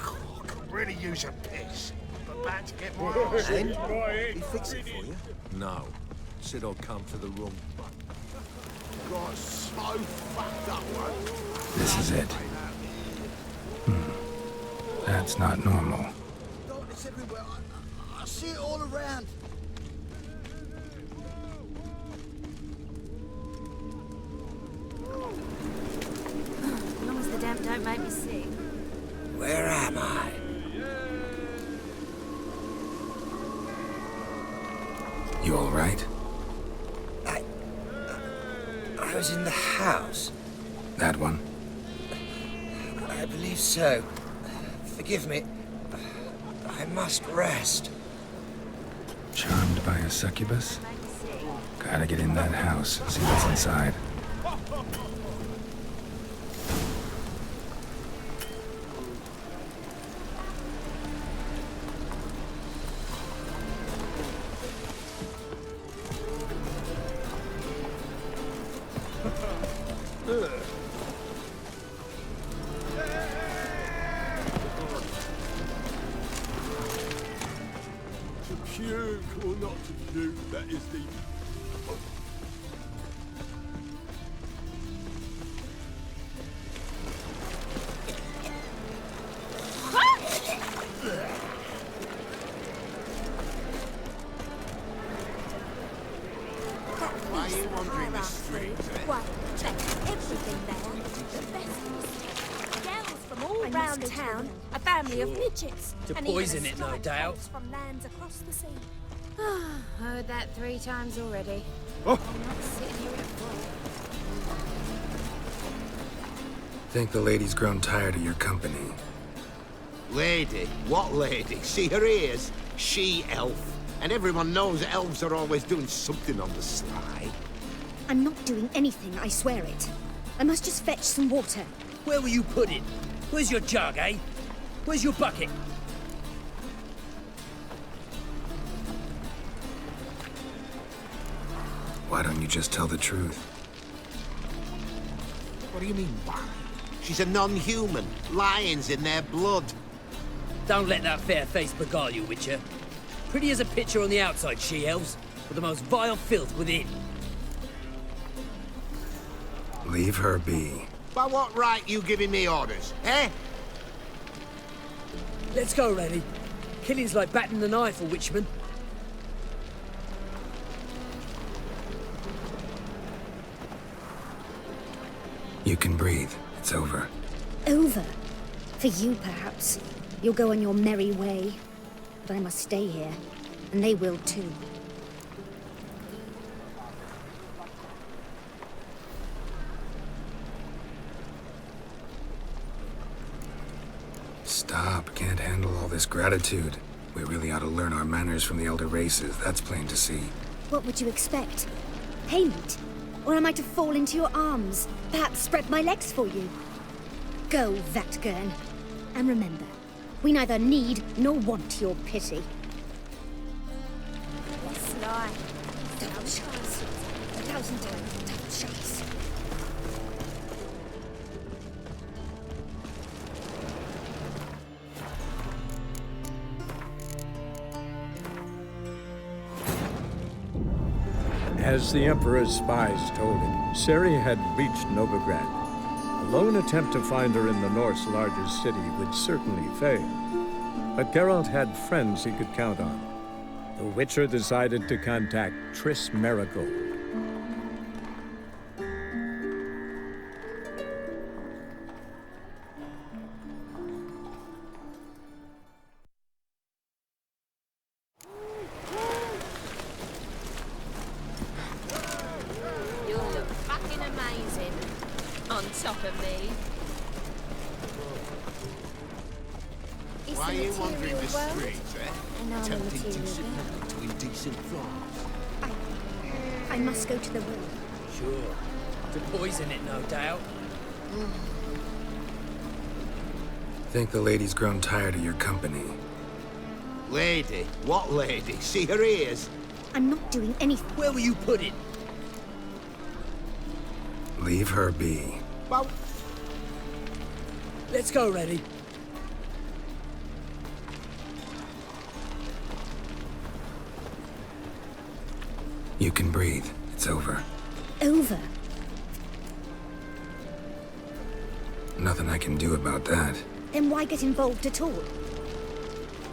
Oh, could really use a piss. But bad to get more arse. He fix it for you? No. Said I'll come to the room. Got so fucked up one. This is it. That's not normal. Darkness everywhere. I see it all around. As long as the damp don't make me sick. Where am I? You all right? I was in the house. That one? I believe so. Forgive me. I must rest. Charmed by a succubus? Gotta get in that house, see what's inside. To puke or not to puke, that is the... Why are you wandering the streets, eh? Why, check everything there. The best girls from all round town, a family of midgets. To and even poison it, no historic doubt. folks from lands across the sea. Heard that 3 times already. Oh. I'm not sitting here with Think the lady's grown tired of your company. Lady? What lady? See her ears? She-elf. And everyone knows elves are always doing something on the sly. I'm not doing anything, I swear it. I must just fetch some water. Where will you put it? Where's your jug, eh? Where's your bucket? Why don't you just tell the truth? What do you mean, why? She's a non-human. Lions in their blood. Don't let that fair face beguile you, Witcher. Pretty as a picture on the outside, she-elves, but the most vile filth within. Leave her be. By what right you giving me orders, eh? Let's go, Rennie. Killing's like batting an eye for Witchman. You can breathe. It's over. Over? For you, perhaps. You'll go on your merry way. But I must stay here, and they will too. Stop. Can't handle all this gratitude. We really ought to learn our manners from the elder races. That's plain to see. What would you expect? Payment? Or am I to fall into your arms? Perhaps spread my legs for you? Go, Vatgern. And remember, we neither need nor want your pity. Sly. Double shots. 1,000 times double shots. As the Emperor's spies told him, Ciri had reached Novigrad. A lone attempt to find her in the North's largest city would certainly fail. But Geralt had friends he could count on. The Witcher decided to contact Triss Marigold. You look fucking amazing. On top of me. It's Why a are you wandering the material world, streets, eh? and I'm a Tempting material decent girl. men to indecent thoughts. I must go to the well. Sure. To poison it, no doubt. Think the lady's grown tired of your company. Lady? What lady? See her ears? I'm not doing anything. Where will you put it? Leave her be. Well, let's go, Rennie. You can breathe. It's over. Over? Nothing I can do about that. Then why get involved at all?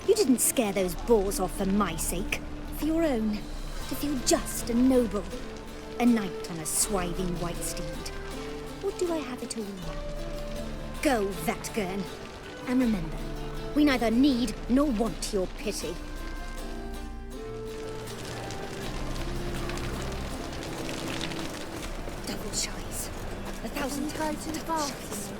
You didn't scare those boars off for my sake. For your own. To feel just and noble. A knight on a swiving white steed. Or do I have it all wrong? Go, Vatgern. And remember, we neither need nor want your pity. Double shies. 1,000 times to the double bath. shies.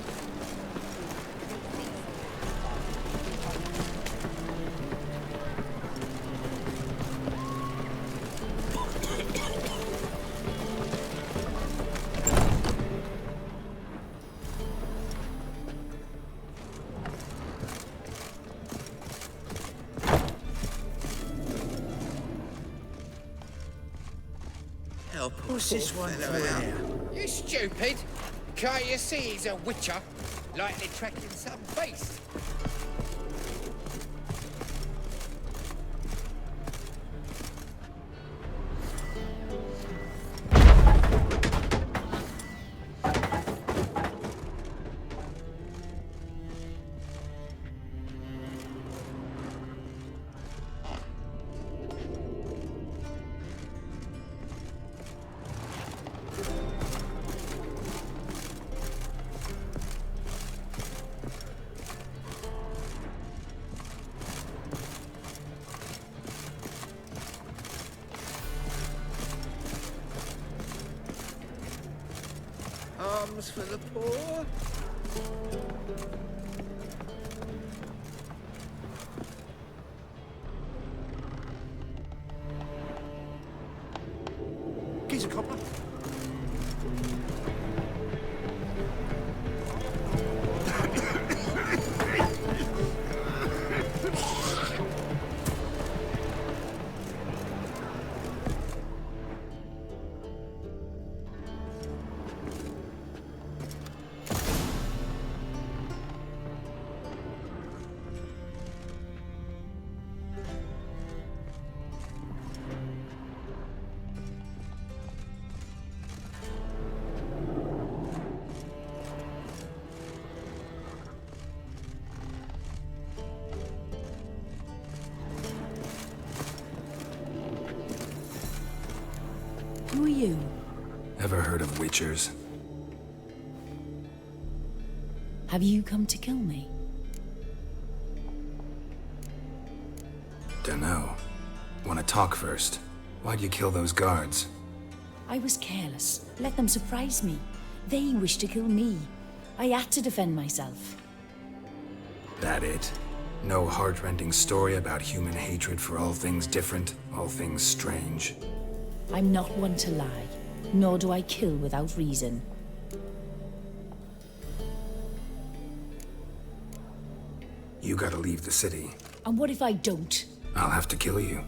Help push this fellow out. You stupid! Can't you see he's a witcher? Likely tracking some beast. Arms for the poor. Geezer cobbler. Who are you? Ever heard of witchers? Have you come to kill me? Dunno. Wanna talk first? Why'd you kill those guards? I was careless. Let them surprise me. They wished to kill me. I had to defend myself. That it? No heart-rending story about human hatred for all things different, all things strange? I'm not one to lie, nor do I kill without reason. You gotta leave the city. And what if I don't? I'll have to kill you.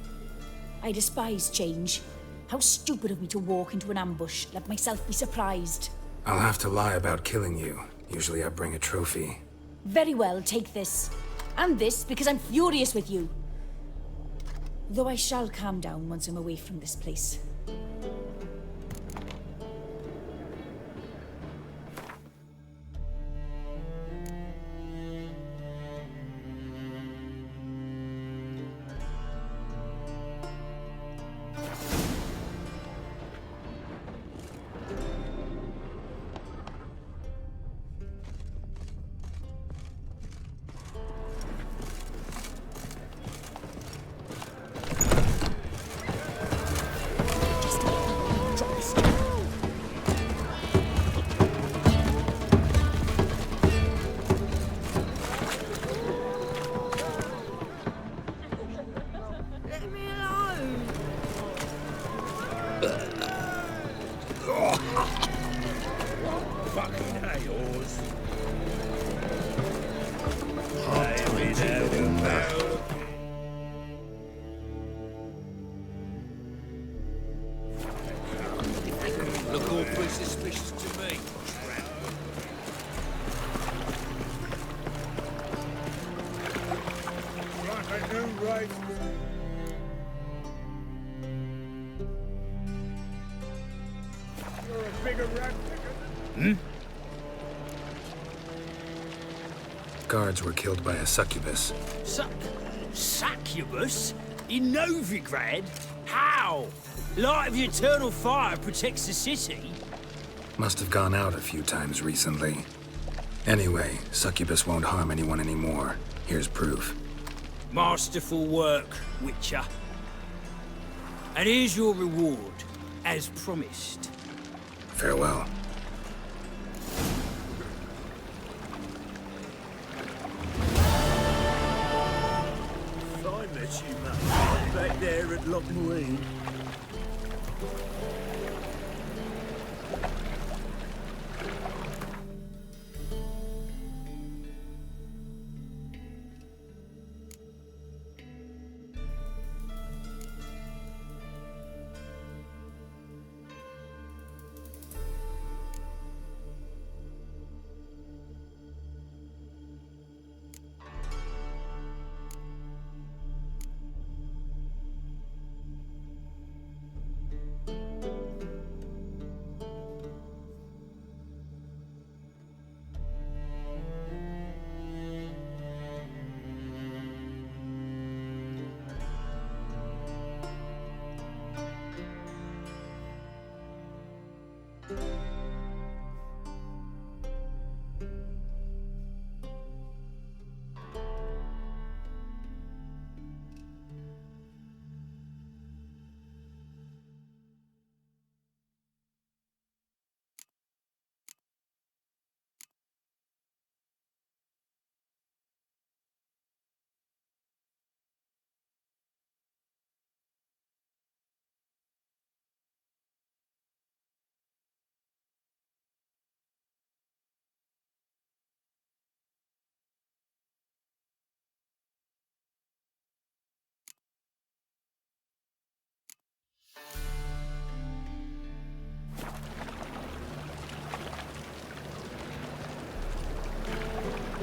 I despise change. How stupid of me to walk into an ambush, let myself be surprised. I'll have to lie about killing you. Usually I bring a trophy. Very well, take this. And this, because I'm furious with you. Though I shall calm down once I'm away from this place. Fucking yours. Look awfully suspicious to me. Like I knew right. You're a bigger rat. Guards were killed by a succubus. Succubus? In Novigrad? How? Light of the eternal fire protects the city? Must have gone out a few times recently. Anyway, succubus won't harm anyone anymore. Here's proof. Masterful work, Witcher. And here's your reward, as promised. Farewell. If I met you, mate, back there at Loch Marine,